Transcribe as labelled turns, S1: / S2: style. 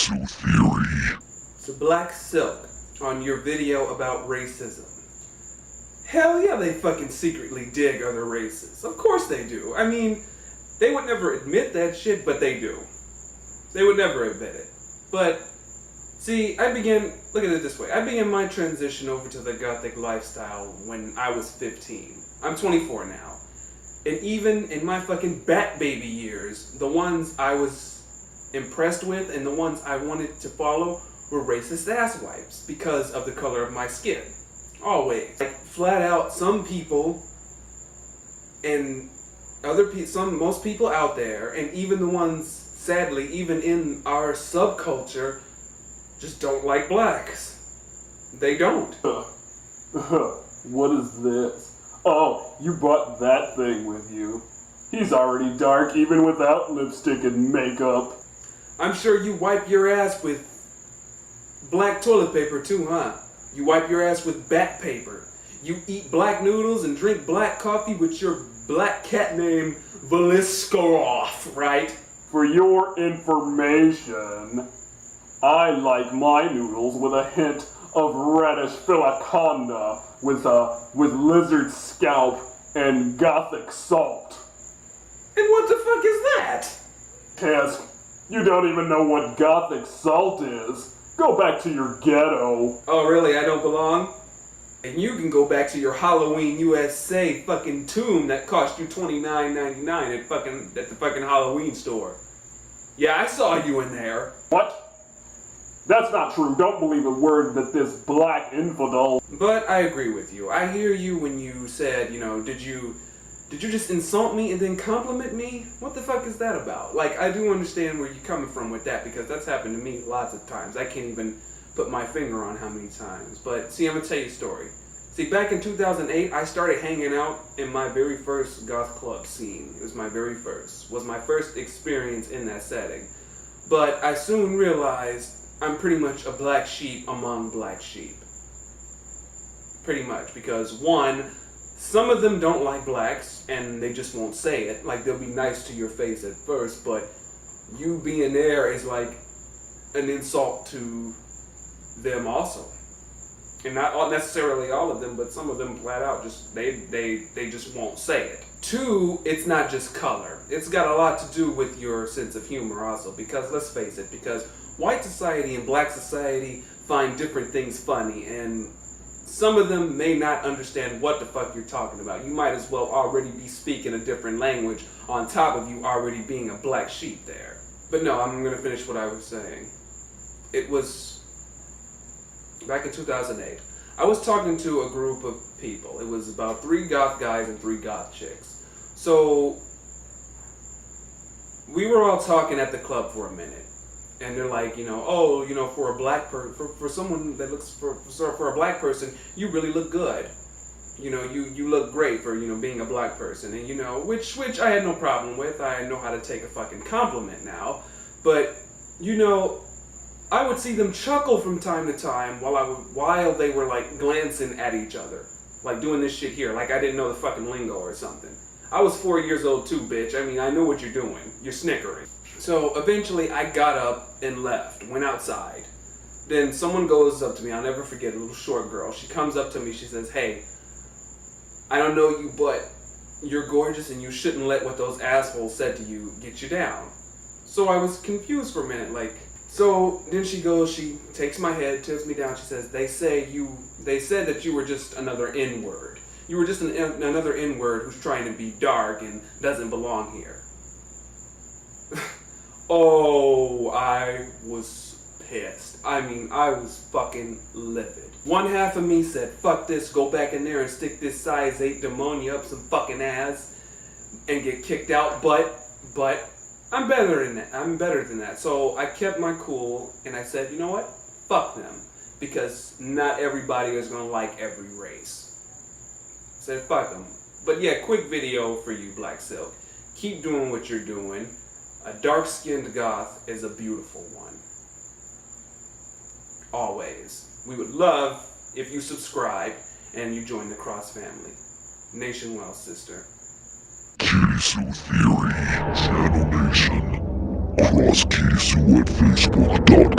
S1: Kirrsu theory.
S2: So Black Silk, on your video about racism. Hell yeah, they fucking secretly dig other races. Of course they do. I mean, they would never admit that shit, but they do. They would never admit it. But, see, look at it this way. I began my transition over to the gothic lifestyle when I was 15. I'm 24 now. And even in my fucking bat baby years, the ones I was impressed with and the ones I wanted to follow were racist asswipes because of the color of my skin. Always. Like, flat out, some people and most people out there, and even the ones, sadly, even in our subculture, just don't like blacks. They don't.
S3: What is this? Oh, you brought that thing with you. He's already dark even without lipstick and makeup.
S2: I'm sure you wipe your ass with black toilet paper too, huh? You wipe your ass with bat paper. You eat black noodles and drink black coffee with your black cat named Veliskarov, right?
S3: For your information, I like my noodles with a hint of reddish philoconda with lizard scalp and gothic salt.
S2: And what the fuck is that?
S3: Cass, you don't even know what gothic salt is. Go back to your ghetto.
S2: Oh really, I don't belong? And you can go back to your Halloween USA fucking tomb that cost you $29.99 at the fucking Halloween store. Yeah, I saw you in there.
S3: What? That's not true. Don't believe a word that this black infidel...
S2: But I agree with you. I hear you when you said, did you just insult me and then compliment me? What the fuck is that about? Like, I do understand where you're coming from with that, because that's happened to me lots of times. I can't even put my finger on how many times. But see, I'm gonna tell you a story. See, back in 2008, I started hanging out in my very first goth club scene. It was my first experience in that setting. But I soon realized I'm pretty much a black sheep among black sheep. Pretty much, because one, some of them don't like blacks, and they just won't say it. Like, they'll be nice to your face at first, but you being there is like an insult to them also. And not necessarily all of them, but some of them flat out just, they just won't say it. Two, it's not just color. It's got a lot to do with your sense of humor also, because let's face it, because white society and black society find different things funny, and some of them may not understand what the fuck you're talking about. You might as well already be speaking a different language on top of you already being a black sheep there. But no, I'm gonna finish what I was saying. It was back in 2008. I was talking to a group of people. It was about 3 goth guys and 3 goth chicks. So we were all talking at the club for a minute. And they're like, for a black for someone that looks for a black person, you really look good. You look great for being a black person, and which I had no problem with. I know how to take a fucking compliment now, but I would see them chuckle from time to time while they were like glancing at each other, like doing this shit here, like I didn't know the fucking lingo or something. I was 4 years old too, bitch. I mean, I know what you're doing. You're snickering. So eventually I got up and left, went outside. Then someone goes up to me, I'll never forget, a little short girl. She comes up to me, she says, "Hey, I don't know you, but you're gorgeous and you shouldn't let what those assholes said to you get you down." So I was confused for a minute, so then she goes, she takes my head, tilts me down, she says, they said that you were just another N-word. You were just another N-word who's trying to be dark and doesn't belong here. Oh, I was pissed. I mean, I was fucking livid. One half of me said, fuck this, go back in there and stick this size 8 demonia up some fucking ass and get kicked out, but I'm better than that. So I kept my cool and I said, you know what? Fuck them. Because not everybody is gonna like every race. I said, fuck them. But yeah, quick video for you, Black Silk. Keep doing what you're doing. A dark-skinned goth is a beautiful one. Always. We would love if you subscribe and you join the Cross family. Nation well, sister.
S1: Kirrsu theory. Channel Nation. Cross Kirrsu at Facebook.com.